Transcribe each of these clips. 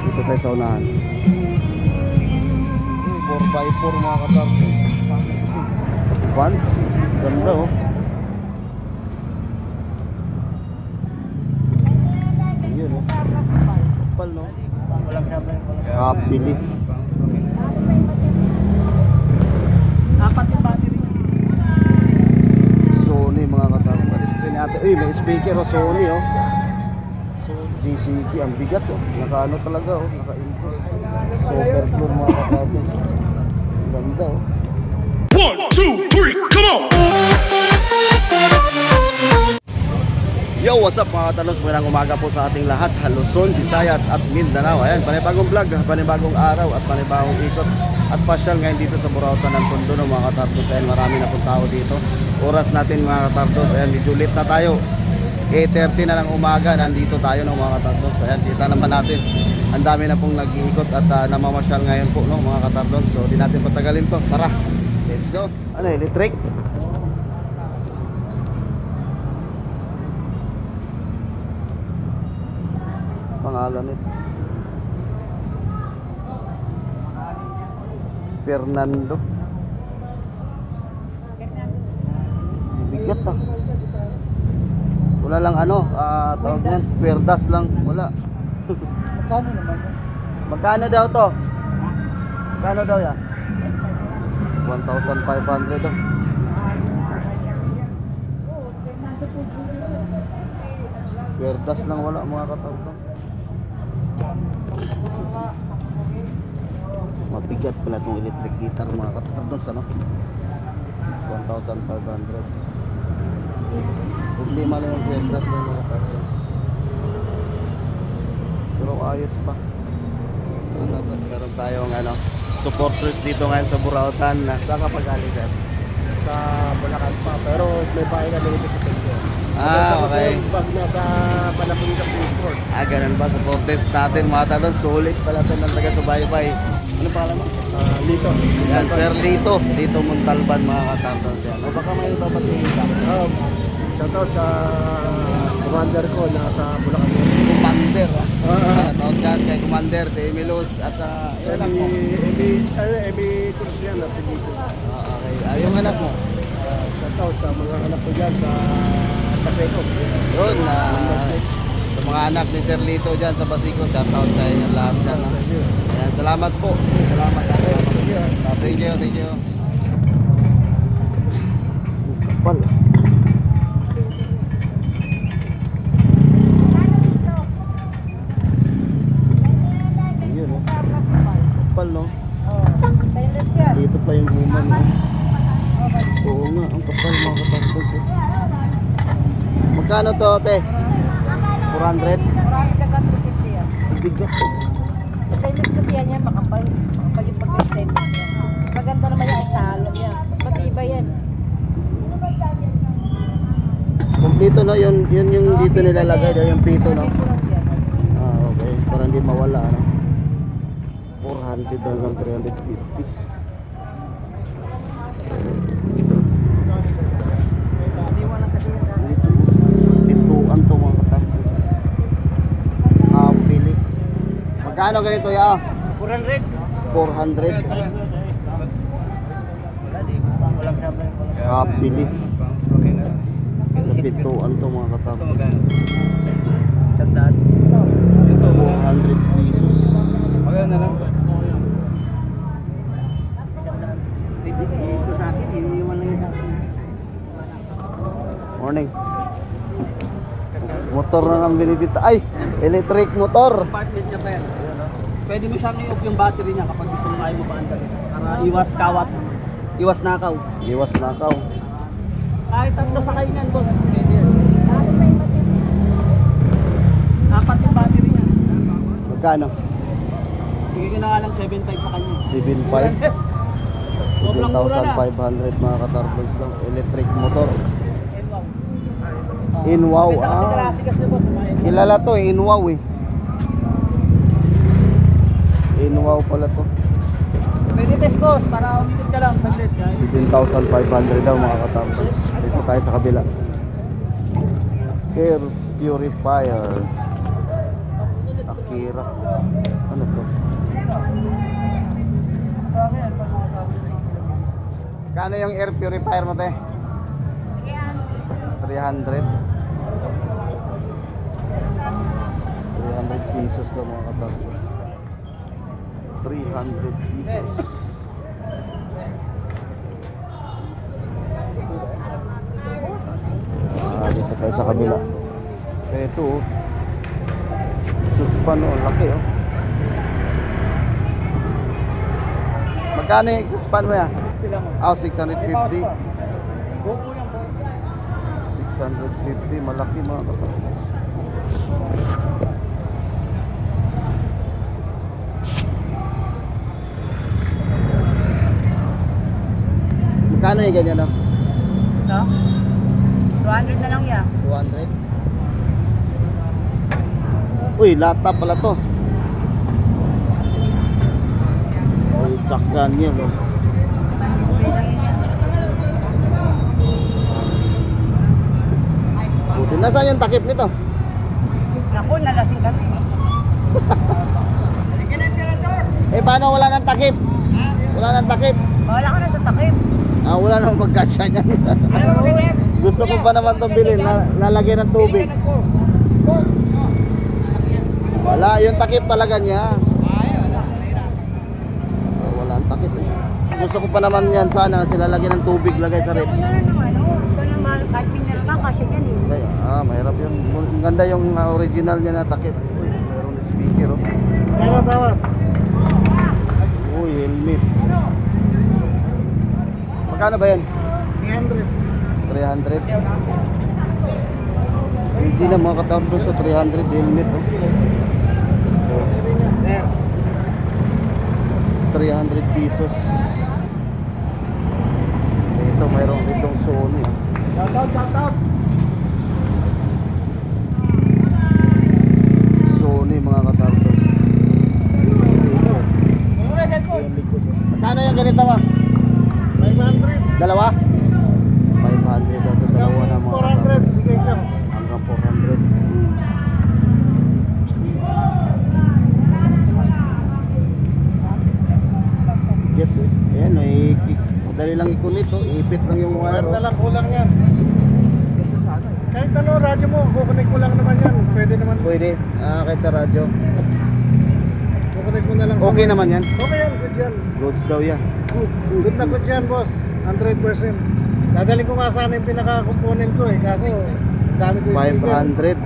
Dito tayo sa unahan. 4x4 mga katarpon. Vans. Ganda oh. Ayun oh. Kapal no. Happily. Apat yung battery. Sony mga katarpon. Uy, may speaker oh. Sony oh. JCK, ang bigat oh. Naka-ano talaga oh. Naka-input. Super floor mga katarpon. Ganda oh. 1, 2, 3, come on! Yo, what's up mga katanos? Magandang umaga po sa ating lahat. Luzon, Visayas at Mindanao. Ayan, panibagong vlog, panibagong araw at panibagong ikot at pasyal ngayon dito sa Burautan ng Tondo ng mga katartos. Ayan, marami na pong tao dito. Oras natin mga katartos. Ayan, medyo late na tayo. 8:30 na ng umaga, nandito tayo ng mga katartos. Ayan, kita naman natin. Ang dami na pong nag-iikot at namamasyal ngayon po no, mga katartos. So, di natin patagalin to. Tara, let's go. Ano, electric? Pangalan nito Fernando. Bigat ah. Wala lang ano, tawag yan, perdas lang, wala. Magkano naman? Magkano daw to? Magkano daw yan? 1,500 daw. Perdas lang, wala mga katawag. Mabigat pala itong electric guitar mga katardos ano? 1,500. Problema lang yung perdas ng mga katardos. Pero ayos pa. Tapos meron tayong ano, supporters dito ngayon sa Burautan. Saan ka pag-aling sir? Sa Bulacan pa, pero may bahay na dito sa Tendo. Okay. Pag nasa panapon sa Freeport. Ganun ba? Supporters natin mga katardos. Sulit pala ito ng taga-subaybay. Ano pala mo? Lito. Yan, Sir Lito. Lito Montalban mga katardos yan. O baka may babatingin ka. Shoutout sa commander ko na sa Bulacan. Commander tawag dyan kay Commander si Emilus at yung anak mo. Emi Cruz yan na dito. Okay, yung anak mo. Shoutout sa mga anak ko dyan sa Paseco. Yun, sa mga anak ni Sir Lito dyan sa Basico, shoutout sa inyo lahat dyan. Ayan, salamat po. Salamat. Thank you, thank you. Kapal. Ayun, oh. Kapal, no? Dito pa yung human, no? Oo nga, ang kapal mga katartos. Magkano to, te? 400? Ang bigat. Stainless kasi yan yan, makapal yung pag-stainless. Maganda naman yan, sa halong yan. Mas matibay yan. Kompleto no, yun yung dito nilalagay daw yung pito no. Ito lang yan. Okay, para hindi mawala no. 400 hanggang 350. Pintuan to mga katartos. Pili. Magkano ganito ya? 400. 400. Pili. Sa pintuan to mga katartos. Sandaan. 400 pesos. Maganda na lang. Dito sa akin, iniwan lang yung sa akin. Morning. Motor na ang binibita. Ay, electric motor. Compartment niya pa yan. Pwede mo siyang i-off yung battery niya kapag gusto mo ayaw mo paandar. Para iwas kawat. Iwas nakaw. Iwas nakaw. Kahit tatlo sa kayo niyan, boss. Pwede yan. Apat yung battery niya. Magkano? Bigay ko na nga lang 7.5 sa kanya. 7.5. Sobrang mura na. 7,500 mga katarbons lang. Electric motor. Wow. Inwow. Ganda kasi kalasikas niya, boss. Kilala to eh. Inwow eh. Inwow pala to. Pwede test, boss. Para umikot ka lang. Saglit. 7,500 daw mga katarbons. Dito tayo sa kabila. Air purifier. Akira. Ano Magkano yung air purifier mo, te? 300. 300 pesos daw mga katardo. 300 pesos. Dito tayo sa kabila. Ito oh. Suspan oh, laki oh. Magkano yung suspan mo yan? 650. 650, malaki mga kapatid. Magkano yung ganyan no? No? 200 na lang yan. 200. Uy, lata pala to. Uy, tsakgan niya no? Display lang yun yan. Buti, nasaan yung takip nito? Naku, nalasing kami. Paano wala nang takip? Wala nang takip. Wala ka na sa takip. Wala nang magkasya niyan. Gusto ko pa naman itong bilhin, lalagyan ng tubig. Wala, yung takip talaga niya. Wala ang takip eh. Gusto ko pa naman yan sana kasi lalagyan ng tubig, lagay sa rep. Ano na naman, ito naman, kahit mineral ka, kasya yan eh. Mahirap yun. Ganda yung original niya na takip. Uy, mayroong speaker oh. Tawad. Uy, helmet. Magkano ba yan? 300. Hindi na mga katablo sa 300 helmet oh. 300 pesos. Ito mayroong itong Sony. Shout out. Sony mga katablo. Magkano yung ganito ba? 500. Dalawa? 500 at dalawa na mga 400. Sige ka. Hanggang 400. Get eh. Ayan, madali lang ikunit oh. Iipit lang yung wire oh. Lang kulang yan. Kahit ano, radyo mo, kukunik mo lang naman yan. Pwede naman. Pwede. Kahit sa radyo. Kukunik mo na lang. Okay naman yan. Okay yan, good yan. Goods daw yan. Good na good yan, boss. 100%. Dadalhin ko nga sana yung pinaka-component ko eh. Kaso, dami ko yung 500.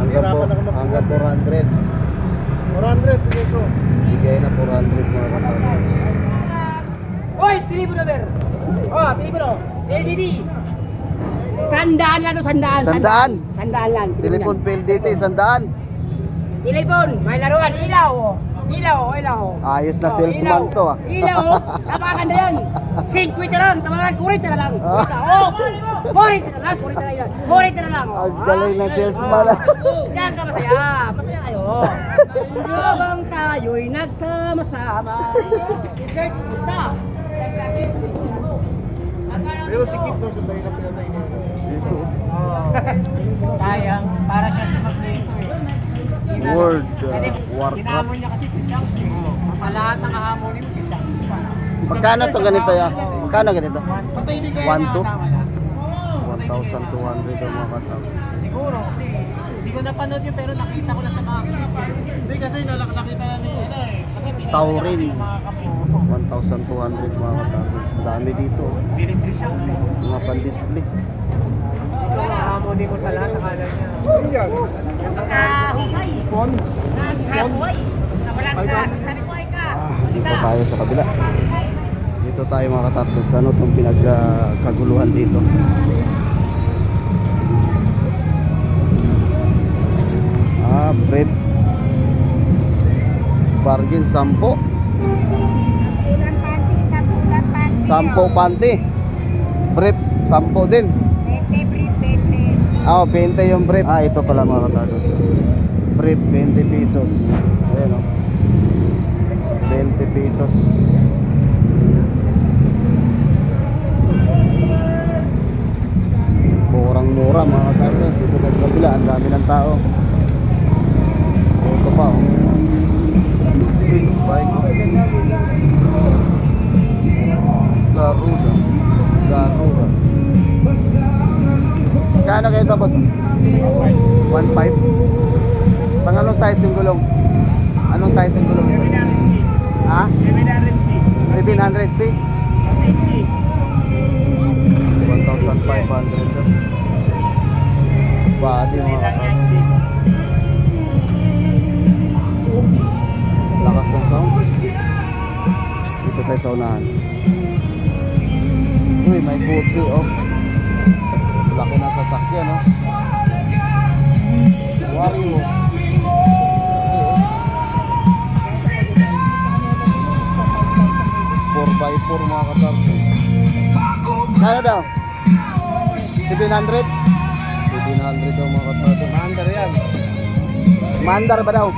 Hanggang 400. 400, sige ko. Bigay na 400 mga katablos. Hoy, telepono ber. Oh, telepono. LDD. Sandaan lang to, sandaan. Sandaan? Sandaan lang. Telepon PLDT, sandaan. Telepon, may laruan, ilaw. Ilaw. Ayos na salesman to ah. Ilaw, napakaganda yan. 50 na lang, tawagan 40 na lang. Oh, 40 na lang, 40 na lang. 40 na lang. Ang galing ng salesman ah. Diyan ka masaya. Masaya kayo. Habang tayo'y nagsama-sama. Dessert, basta. Pero sikip no, sa bayo na pinatay niya. Sayang, para siya sa magneto eh. Word, Warcraft. Hinamon niya kasi si Shanks eh. Sa lahat ng hahamonin mo si Shanks pa. Magkano to ganito ya? Magkano ganito? Patay di kaya 1,200 Kasama lang. 1,200 ang mga katablos. Siguro kasi hindi ko napanood yun pero nakita ko lang sa mga clip eh. Hindi kasi nakita na ni ano eh. Kasi Taurin. Kasi yung mga kapo. 1,200 mga katablos. Dami dito. Bilis si Shanks eh. Mga pan-display. Hahamonin mo sa lahat, akala niya. Yun yan. Nakahusay. Pon. Nakabuhay. Nawalan ka. Sabi ko ay ka. Dito tayo sa kabila. Dito tayo mga katablos. Ano itong pinagkaguluhan dito? Bread. Bargain 10. 10 panty. Brief 10 din. 20 yung brief. Ito pala mga katablos. Brief 20 pesos. Ayan o. 20 pesos. Murang-mura mga katablos. Dito sa kabila, ang dami ng tao. Ito pa oh. Big bike. boss? 1.5. Pang anong size yung gulong? Anong size yung gulong ito? Ha? 700C. 1,500 to. Body mga kapatid. Lakas ng sound. Dito tayo sa unahan. Uy, may kutsi oh. Laki ng sasakyan oh. Wario. 4x4 mga katarto. Ano daw? 700? 700 daw mga katarto. Mandar yan. Mandar ba daw?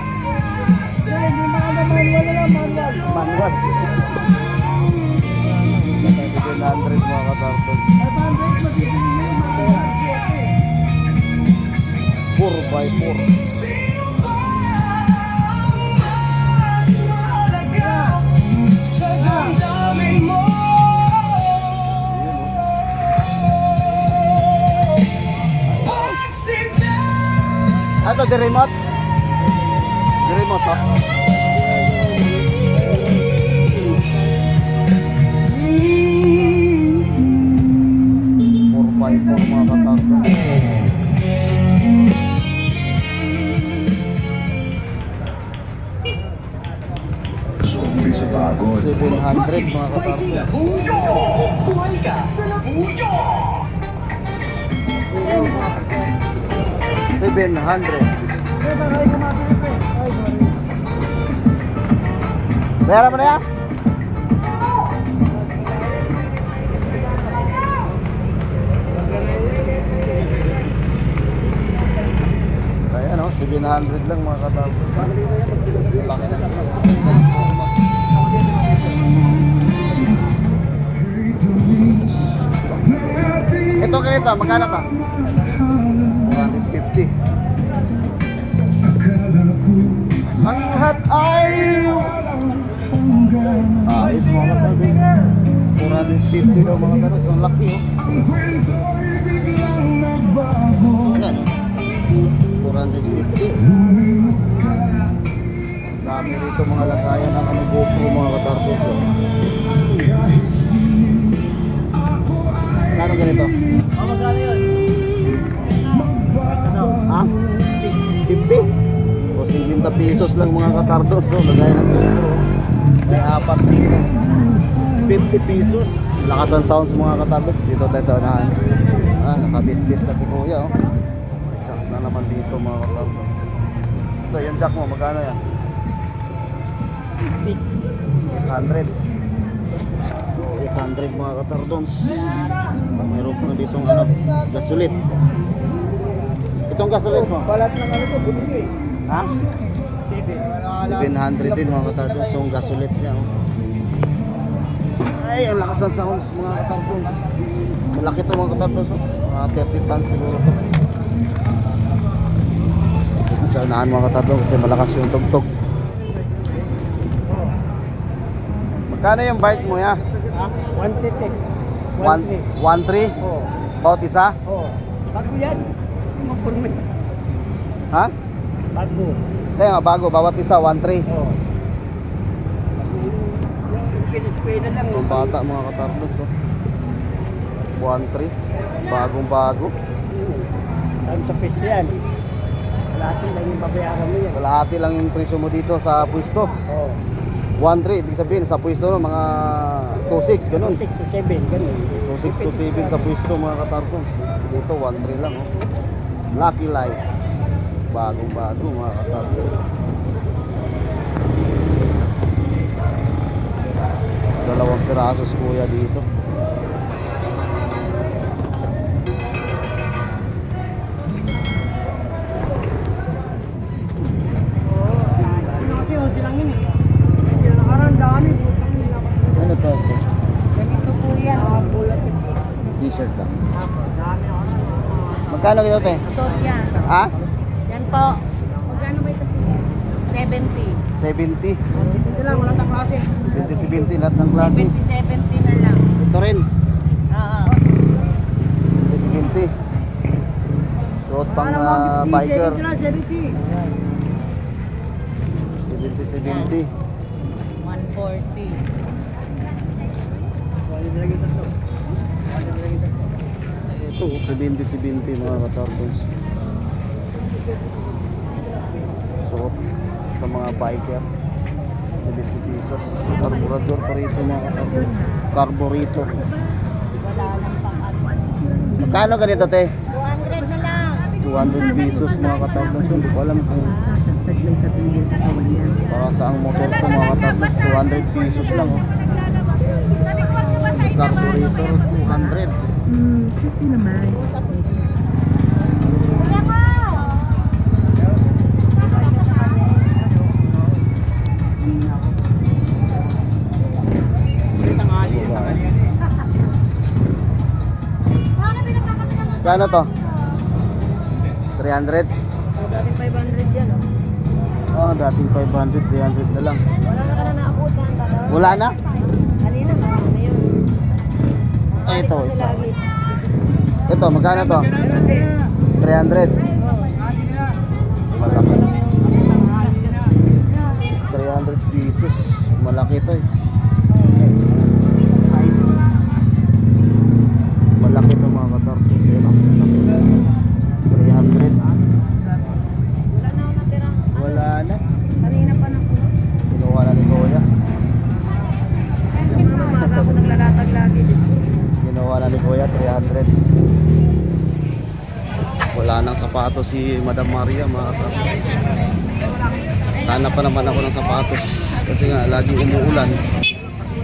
Manual. 700 mga katarto. 4x4. Ito, the remote? The remote, oh. Four by four mga katarto. Zombie sa pagod. 700 mga katarto. Buhay ka sa labuyo! 700. Bayaran mo na yan? Ayan o, 700 lang mga katarto. Laki na lang. Ito ganito, magkano ka? 150. Ang lahat ay ayos mga katarto. 450 daw mga katarto. Ang laki oh. Ayan oh. 450. Dami rito mga lagayan ng ano GoPro mga katarto. Kano ganito? Magkano yun? Ha? 50? O 50 pesos lang mga katardos. So, lagay ng GoPro. May apat dito. 50 pesos. Lakas ang sounds mga katardos. Dito tayo sa unahan. Nakabit-bit kasi kuya. Oh. Jack na naman dito mga katardos. Ito, yung jack mo. Magkano yan? 800. So, 800 mga katardos. Mayroon pa dito ano, gasulit. Itong gasulit mo? Balat ng ano to, bunigi. Ha? 700 din mga katardos yung gasulit niya. Oh. Ay, ang lakas ng sounds mga katardos. Malaki to mga katardos. Oh. Mga 30 tons siguro to. Sa unahan mga katardos kasi malakas yung tugtog. Magkano yung bike mo ya? 150. 1.3? Oo. Bawat isa? Oo. Bago yan. Mag-permit. Ha? Bago. Kaya nga bago, bawat isa 1.3. Oo. Pinag-pwede lang. Ang bata mga katardos oh. 1.3 bagong bago. Saan sa piste yan? Kalahati lang yung babayaran mo yan. Kalahati lang yung presyo mo dito sa pwesto. Oo. 1.3 ibig sabihin sa pwesto no, mga 2.6 ganun. 6 to 7, ganun. 2.6 to 7 sa pwesto mga katardos. Dito 1.3 lang oh. Lucky Life. Bagong bago mga katardos. Dalawang pirasos kuya dito. Kasi yung silang yun eh. Sila nakaraan, daan eh. Ano to? Ganito po yan. Bulat kasi. T-shirt lang. Magkano kayo te? Ito yan. Ha? Yan po. Magkano ba ito? 70. 70. Ito lang, wala tang klase. 20-70 lahat ng klase. 70 na lang. Ito rin. Oo. 20-70. pang biker. 70. 70. 140. Ito, 70 mga katarbons. Suot sa mga biker. 70 pesos. Carburetor pa rito mga katarbons. Carburetor. Wala lang pang ano. Magkano ganito, te? 200 na lang. 200 pesos mga katarbons. Hindi ko alam kung para sa ang motor ko mga katarbons. 200 pesos lang. Oh. Carburetor, 200. City naman. Kano to? 300? Dating 500 yan. Oh, dating 500, 300 na lang. Wala na ka na naabutan. Wala na? Kanina, marami na yun. Ay, ito, isa. Ito, magkano to? 300. Malaki. 300 pesos. Malaki to eh. Size. Malaki to mga katarbos. 300. Wala na ako natira. Wala na. Kanina pa na po. Kinuha na ni Kuya. Umaga ako naglalatag lagi dito. Ginawa na ni Kuya, 300. Wala nang sapatos si Madam Maria mga kapatid. Hanap pa naman ako ng sapatos kasi nga lagi umuulan.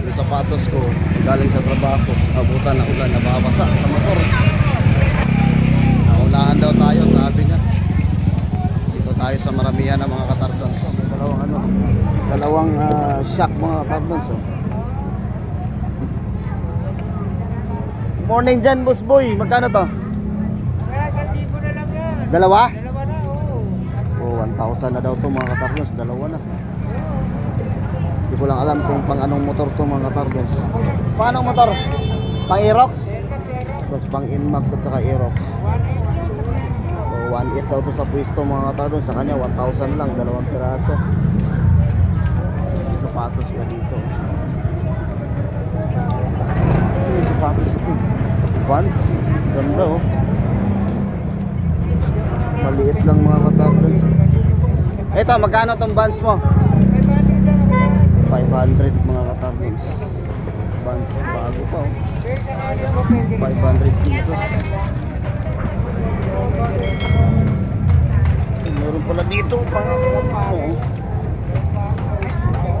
Yung sapatos ko galing sa trabaho, abutan ng ulan, nababasa sa motor. Naunahan daw tayo, sabi niya. Dito tayo sa maramihan ng mga katarbons. Dalawang shock mga katarbons. Oh. Morning dyan, boss boy. Magkano to? Dalawa? Oh, 1,000 na daw to mga katarbons. Dalawa na. Hindi ko lang alam kung pang anong motor to mga katarbons. Paano motor? Pang Aerox? Tapos pang Inmax at saka Aerox. So 1.8 daw to sa pwesto mga katarbons. Sa kanya 1,000 lang. Dalawang piraso. May sapatos pa dito. May sapatos ito. Vans. Ganda oh. Maliit lang mga katarbons. Ito, magkano tong Vans mo? 500 mga katarbons. Vans, bago pa oh. 500 pesos. Meron pala dito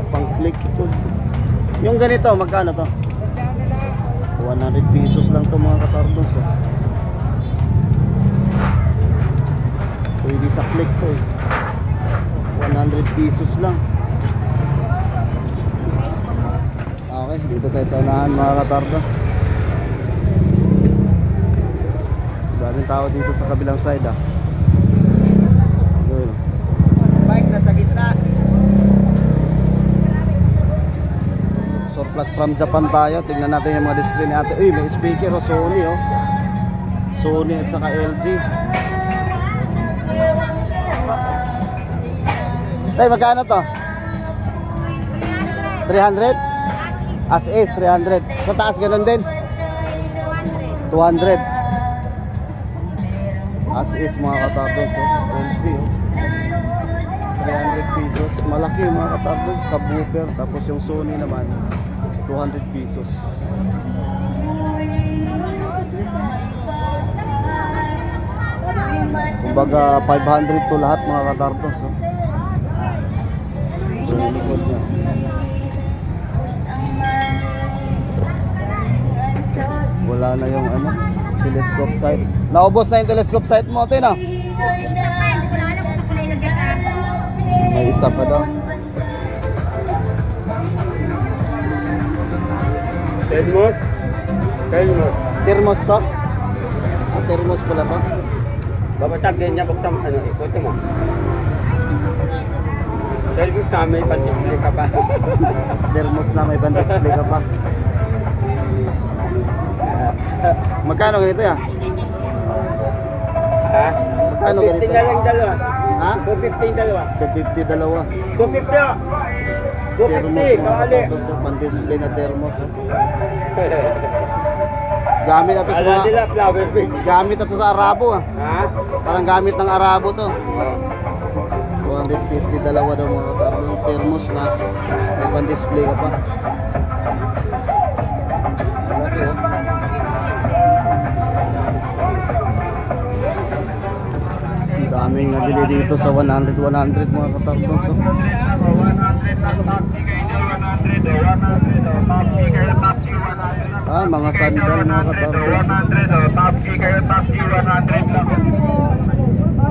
pang click ito. Yung ganito, magkano to? 100 pesos lang to mga katarbons oh. Pwede sa click to eh. 100 pesos lang. Okay, dito tayo sa unahan mga katarbons. Daming tao dito sa kabilang side ah. Yun. Bike na sa gitna. Surplus from Japan tayo. Tingnan natin yung mga display ni ate. Uy, may speaker o Sony oh. Sony at saka LG. Tay, magkano to? 300? As is, 300. Sa taas ganun din? 200. As is mga katarbons oh. LG oh. 300 pesos. Malaki mga katarbons. Subwoofer. Tapos yung Sony naman 200 pesos. Kumbaga 500 to lahat mga katarbons oh. Yung likod niya. Wala na yung ano, telescope sight. Naubos na yung telescope sight mo, ito na. May isa pa daw. Thermos? Thermos to? Thermos pala to? Babatag din niya buktam ano, ikot mo. Thermos na may pan-display ka pa. Thermos na may pan-display ka pa. Magkano ganito ya? Ha? Magkano ganito? 250 na lang dalawa. Ha? 250 dalawa. 250 dalawa. 250 oh. 250, kawali. Tapos pan-display na thermos. Gamit na to sa Alam mga... nila, flower bed. Gamit na to sa Arabo ah. Ha? Parang gamit ng Arabo to. 250 dalawa daw mga katarong thermos na may pan-display ka pa. Malaki oh. Ang daming nabili dito sa 100 mga katarong. So, mga sandal mga katarong.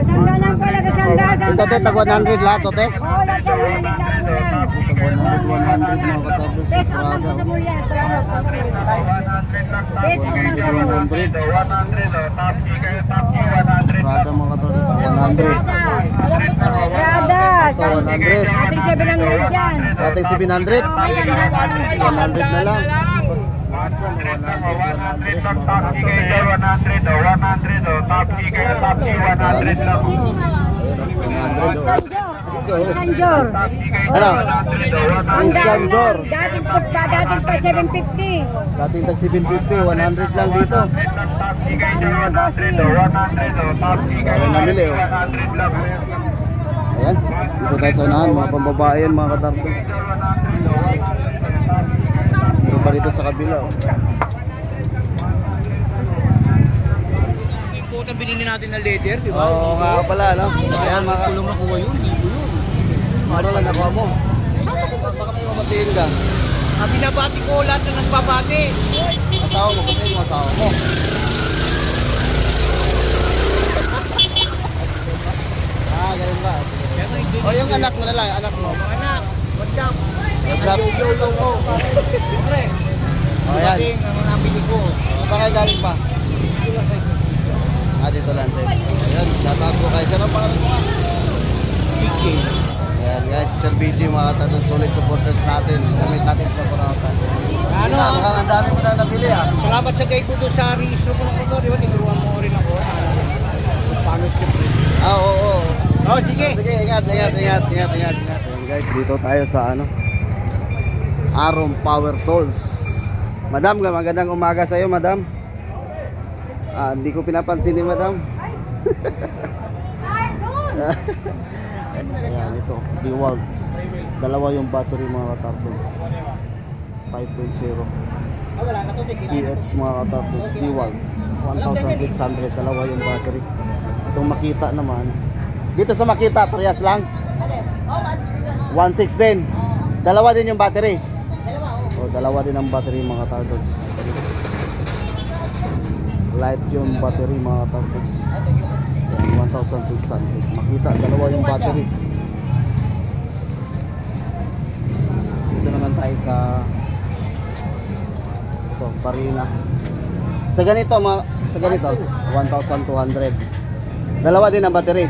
Sandalan pala ka sandal. Ito te, tag 100 lahat to te. Oo, lang ka 100 lang po yan. 100 mga katarong. Best out ang gusto mo yan. Best out ang gusto mo. 100. Prada mga katarong. 100. Rada. Ito 100. Ating 700 dyan. Dating 700. 100 na lang. 100. Sanjor. Ano? Christian Dior. Dating pa 750. Dating tag 750, 100 lang dito. Kaya namili oh. Ayan, dito tayo sa unahan, mga pambabae yan, mga katarpos. Dito pa dito sa kabila oh. Ito binili natin na leather, di ba? Oo nga pala, no? Ayan, mga kulong nakuha yun. Ano lang nakuha mo? Baka may mamatiin ka. Binabati ko lahat na nagbabati. Asawa mo, patayin mo asawa mo. Ganun ba? O yung anak mo na lang, anak mo. Anak, what's up? What's up? Yo. Siyempre, O yan. ang nabili ko. Saan kayo galing pa? Dito lang din. Ayan, shoutout ko kayo. Saan ang pangalan mo? BK. Ayan guys, si Sir BG, mga katarong solid supporters natin. Gamit natin sa Purautan. Ano? Ang dami mo na nabili ah. Salamat sa kay ko doon sa registro ko ng motor. Diba, tinuruan mo rin ako. Paano siyempre? Oo. Oh, sige. Sige, ingat. Ayan guys, dito tayo sa ano, Arom Power Tools. Madam, magandang umaga sa iyo, madam. Hindi ko pinapansin ni madam. Ayan, ito, DeWalt. Dalawa yung battery mga katarpos. 5.0 PX mga katarpos, DeWalt 1,600, dalawa yung battery. Itong Makita naman, dito sa Makita, parehas lang 116. Dalawa din yung battery. Dalawa din ang battery mga katarpos. Light yung battery mga katarpos. 1,600. Makita, dalawa yung battery. Dito naman tayo sa ito, Parina. Sa ganito, 1,200. Dalawa din ang battery.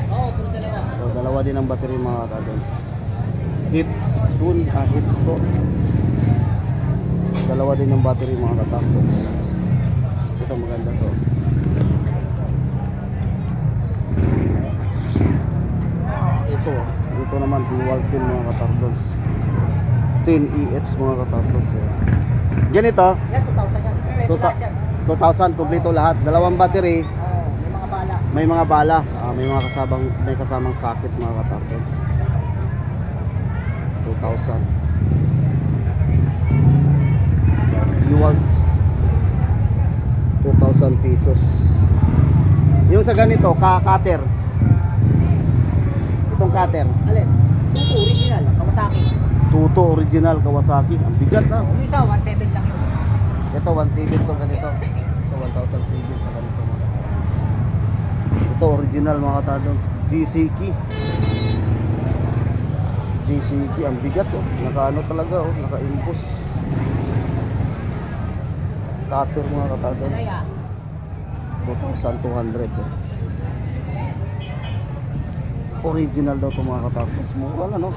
Dalawa din ang battery mga katarpos. Hits to. Dalawa din yung battery mga katarpos. Ito maganda to. Ito naman DeWalt din mga katarpos. 10EH mga katarpos. Ganito, 2,000 kumpleto lahat. Dalawang battery. May mga bala. May kasamang socket mga katarpos. 2,000. DeWalt 2,000 pesos. Yung sa ganito, cutter. Itong cutter. Alin? Tuto original, Kawasaki. Tuto original Kawasaki. Ang bigat na. Yung isa, 1.7 lang yun. Ito 1.7 itong ganito. Ito 1,007 sa ganito. Ito original mga katadong. GCK. Ang bigat oh. Naka-ano talaga oh. Naka-impos. Cutter mga katadong. 2,200 oh. Original daw ito mga katapos. Mura na no?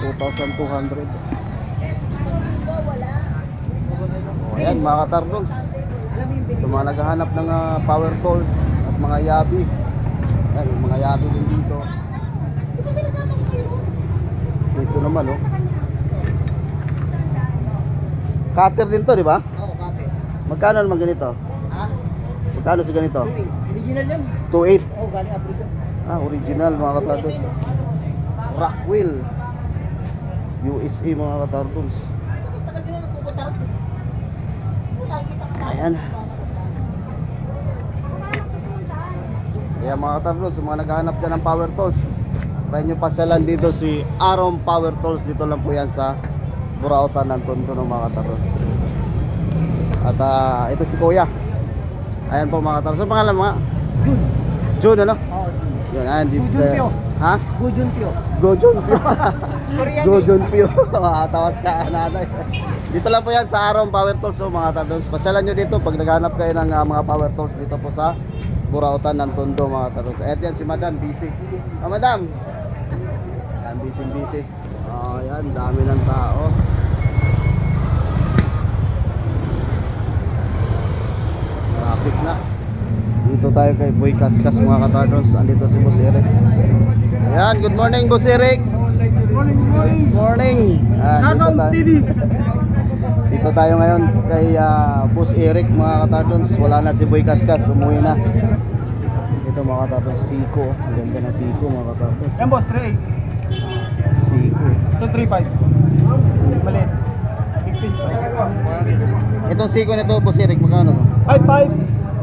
2,200. Ayan mga katardogs. So mga naghahanap ng power tools at at mga yabi. Ayan, yung mga yabi din dito. Dito naman, oh. Cutter din to, di ba? Oo, kate. Magkano naman ganito? Ha? Magkano sa ganito? Original yan. 2.8. Oo, galing Africa. Ah, original mga katartons. Rockwell. USA mga katartons. Ayan. Kaya mga katartons, sa mga naghahanap dyan ng power tools, try nyo pasyalan dito si Arom Power Tools. Dito lang po yan sa Burautan ng Tondo ng mga katartons. At ito si Kuya. Ayan po mga katartons. Ang pangalan mga? June ano? Oo. Yun, ayan dito sa... Gujunpyo. Ha? Gujunpyo. Gojonpyo. Korean. Gojonpyo. Tawas ka nanay. Dito lang po yan sa Arom Power Tools. So mga katartons, pasyalan nyo dito pag naghanap kayo ng mga power tools dito po sa Burautan ng Tondo mga katartons. Ayan yan si Madam, busy. Oh Madam. Yan, busy. Oh yan, dami ng tao. Traffic na. Dito tayo kay Boy Kaskas mga katartons. Andito si Boss Eric. Ayan, good morning Boss Eric. Good morning. Dito tayo ngayon kay Boss Eric mga katartons. Wala na si Boy Kaskas, umuwi na. Dito mga katartons, Siko. Ang ganda ng Siko mga katartons. Yan boss, 3. Siko. Ito 3.5. Maliit. Big fish. Itong Siko nito Boss Eric, magkano to? 5.5.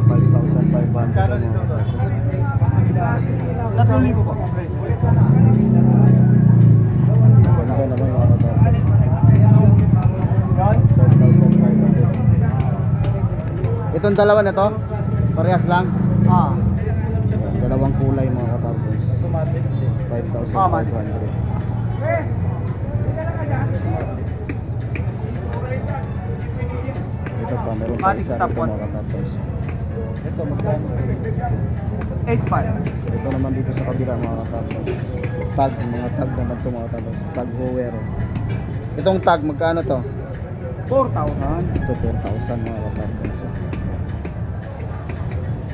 5,500 mga katartons. 3,000 po. Ganda naman mga katartons. Yan. 5,500. Itong dalawa na to, parehas lang. Ah. Dalawang kulay mga katartons. 5,500. Ito pa, meron pa Matic isa stop dito one. mga katartons. Ito magkano? 8.5. Ito naman dito sa kabila mga katartons. Tag, mga tag naman to mga katartons. Tag Heuer. Itong tag, magkano to? 4,000. Ito 4,000 mga katartons.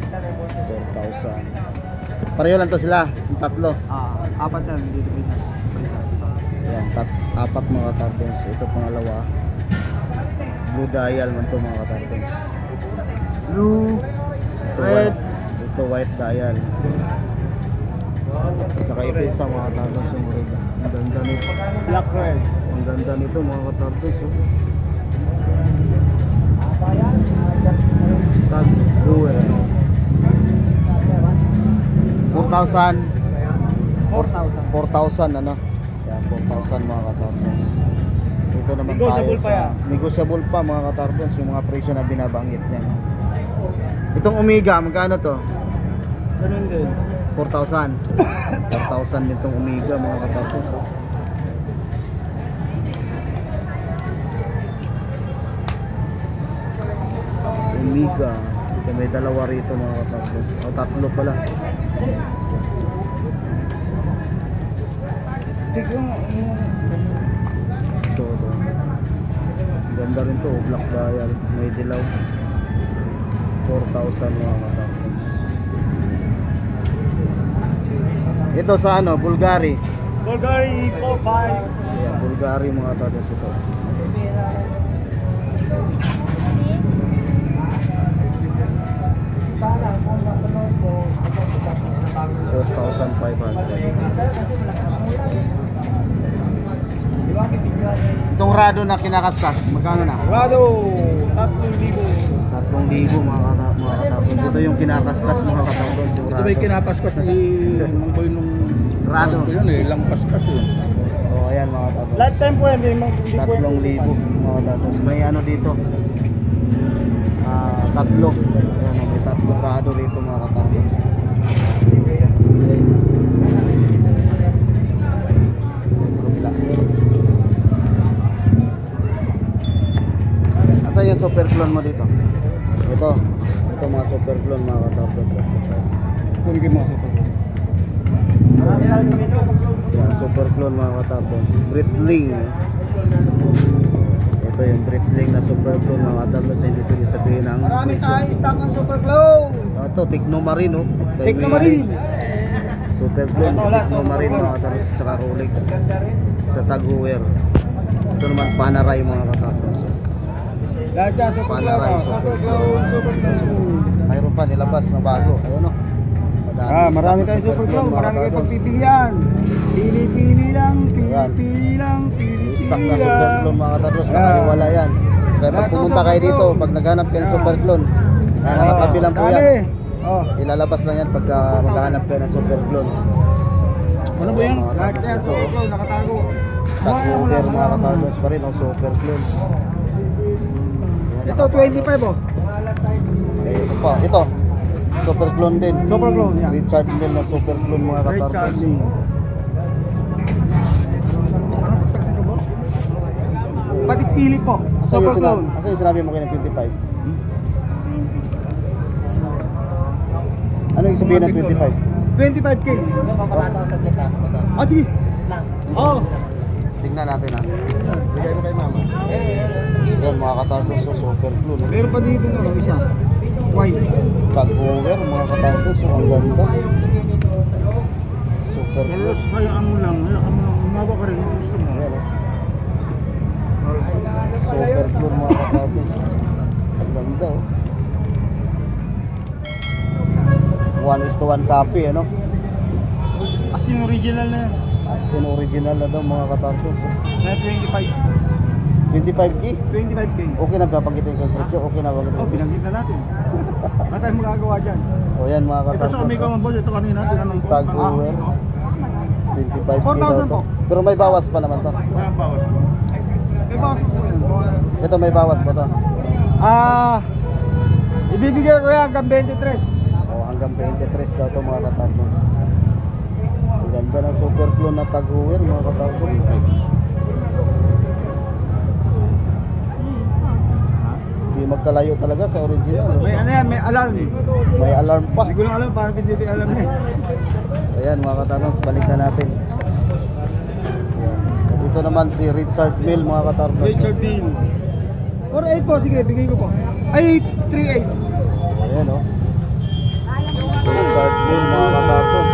4,000. Pareho lang to sila, yung tatlo. Ah, 4 yan. Dito po yan. Yan, apat mga katartons. Ito pangalawa. Blue dial man to mga katartons. Blue. Ito Red. Ito white dial. Saka ito isa mga katartons yung red. Ang ganda nito. Black red. Ang ganda nito mga katartons. Oh. Tag Heuer. 4,000 ano? Yan, 4,000 mga katartons. Ito naman tayo Negotiable pa sa yan. negotiable pa mga katartons yung mga presyo na binabanggit niya. Itong Omega, magkano to? Ganun din. 4,000. 4,000 din itong Omega mga katartons. Omega. Ito may dalawa rito mga katartons. O tatlo pala. Ito. Ganda rin to, black dial, may dilaw. 4,000 mga katartons. Ito sa ano, Bulgari. Bulgari 4.5. Ayan, Bulgari mga katartons ito. Itong Rado na kinakaskas, magkano na? Rado. 3,000. 3,000 mga katartons. Ito yung kinakaskas mga katartons. Yung Ito Rado. ba yung kinakaskas ni Mang Boy nung Rado. Ito yun eh, ilang kaskas yun. Oh, ayan mga katartons. Lifetime po yan. Hindi po 3,000 mga katartons. May ano dito? Tatlo. Ayan, may tatlong Rado rito mga katartons. Sa kabila. Asan yung super clone mo dito? Ito mga super clone mga katartons. Kunin kayo mga sopa. Yan, super clone mga katartons. Britling. Ito Ito yung Breitling na super clone mga katardos, hindi pwede sabihin ang Marami presyo. tayo stock ng super glow. Ito, Technomarine, oh. Technomarine. Super clone, Technomarine mga katardos, tsaka Rolex sa Tag-Heuer. Ito naman Panerai mga katardos. Lahat dyan, super glow. Panerai, Super glow, super glow. Mayroon pa nilabas na bago. Ayun, oh. Marami stock na tayong super glow. mga Marami kayong katardos. pagpipilian. Pili-pili lang, Ayan. pili-pili lang, Stock pili-pili na super lang. clone mga katardos, Ayan. nakaliwala yan. Kaya pag Lahat ng pumunta kayo super dito, clone. pag naghanap kayo ng super clone, Ah, nakatabi lang po yan. dali. Oh. Ilalabas lang yan pagka maghahanap kayo ng super clone. Ano ba yan? Mga Lahat katardos, yan, ito. super glow, nakatago. Tag-Heuer mga katardos pa rin, ang super clone. Ito, 25 oh. Eh, ito pa, ito. Super clone din. Super clone, yan. Richard Mille na super clone mga Ray katardos. Charlie. Patik pili po. Super clone. Asa yung sinabi mo kayo ng 25? Ano yung sabihin ng 25? 25K. Ah, sige. Oh. Tingnan natin ha. Bigay mo kay mama. Yan mga katardos, so super clone. Meron pa dito ano, isa. White. Tag-Heuer mga katardos, so ang ganda. Super clone. Hayaan mo lang. Umawa ka rin. Gusto mo. Ayan, oh. Super clone mga katardos. Ang ganda oh. 1:1 copy ano. As in original na yan. As in original na daw mga katardos. Na 25. 25K? 25K. Okay na ba pangkitin ko yung presyo? Okay na ba? Oh, binanggit na natin. Ano tayo magagawa dyan? O yan mga Ito sa katardos. Omega Man Boss. Ito kanina. Tinanong ko. Tag-Heuer. 25K 4,000 daw to. po. Pero may bawas pa naman to. Walang bawas. May bawas po yan. Ito may bawas pa to. Ibibigay ko yan hanggang 23. O hanggang 23 daw to mga katardos. Ang ganda ng super clone na Tag-Heuer mga katardos. Hindi magkalayo talaga sa original. May ano yan, may alarm. May alarm pa. Hindi ko lang alam, parang hindi ko alam eh. Ayan mga katardos, balik na natin. Ayan. Dito naman si Richard Mille mga katardos. Richard Dean. 4.8 po, sige, bigay ko po. Ay, 3.8. Ayan o. Richard Mille mga katardos.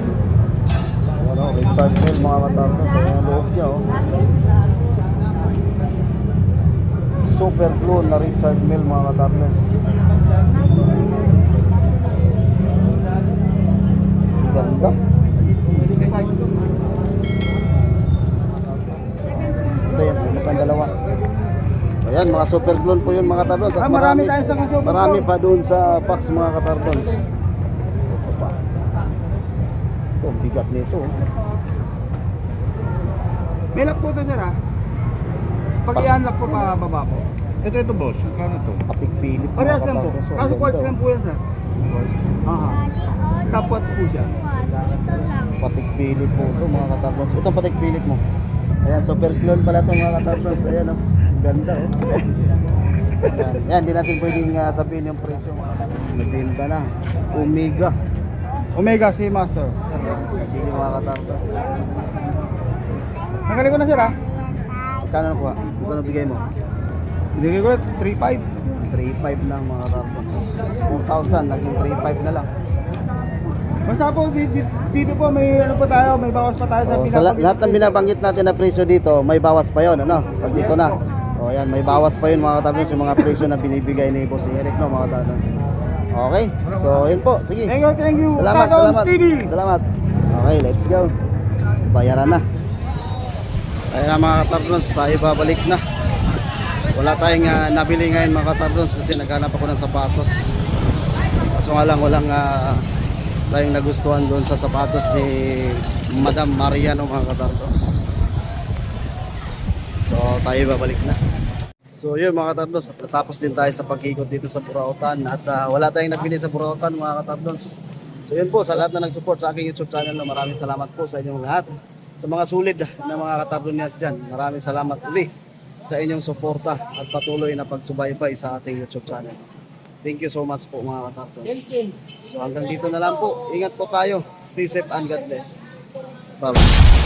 Ayan o, Richard Mille mga katardos. Ayan ang loob niya o. Super clone na Richard Mille mga katardos. Ganda. Ito yan, ang dalawa. Ayan, mga super clone po yun mga katardos. At Marami tayo sa mga super marami clone. pa doon sa box mga katardos. Ito pa. Ito, ang bigat nito. May lock po ito, sir, ha? Pag i-unlock po, baba po. Ito, boss. Kano to? Kapig Philip. mga Parehas lang po. katardos. Ang Kaso ganda, quartz oh. lang po yan, sir. Aha. Stopwatch po siya. Patik Philip po ito mga katardos. Itong patik Philip mo. Ayan, super clone pala ito mga katardos. Ayan o. Ganda o. Ayan, yan, di natin pwedeng sabihin yung presyo. Nabinta na. Omega. Omega Seamaster. Hindi mga katardos. Tanggalin ko na, sir, ha? Kano na kuha? Ito na bigay mo. Binigay ko na 3.5. 3.5 lang mga katardos. 4,000, naging 3.5 na lang. Basta po, dito po may ano po tayo, may bawas pa tayo sa Oh, sa lahat ng binabanggit natin na presyo dito, may bawas pa yon ano? Pag dito na. O yan, may bawas pa yun mga katardos, yung mga presyo na binibigay ni Boss Eric, no mga katardos. Okay, so yun po, sige. Thank you. Salamat, Tagons salamat. TV. Salamat. Okay, let's go. Bayaran na. Ayun na mga katardos, tayo babalik na. Wala tayong nabili ngayon mga katardos kasi naghanap ako ng sapatos. Kaso nga lang walang tayong nagustuhan doon sa sapatos ni Madam Mariano mga katardos. So tayo babalik na. So yun mga katardos, natapos din tayo sa pag-ikot dito sa Burautan at wala tayong nabili sa Burautan mga katardos. So yun po, sa lahat na nag-support sa aking YouTube channel, maraming salamat po sa inyong lahat. Sa mga sulit na mga katardonias dyan, maraming salamat uli sa inyong suporta at patuloy na pagsubaybay sa ating YouTube channel. Thank you so much po mga katardos. So hanggang dito na lang po. Ingat po tayo. Stay safe and God bless. Bye-bye.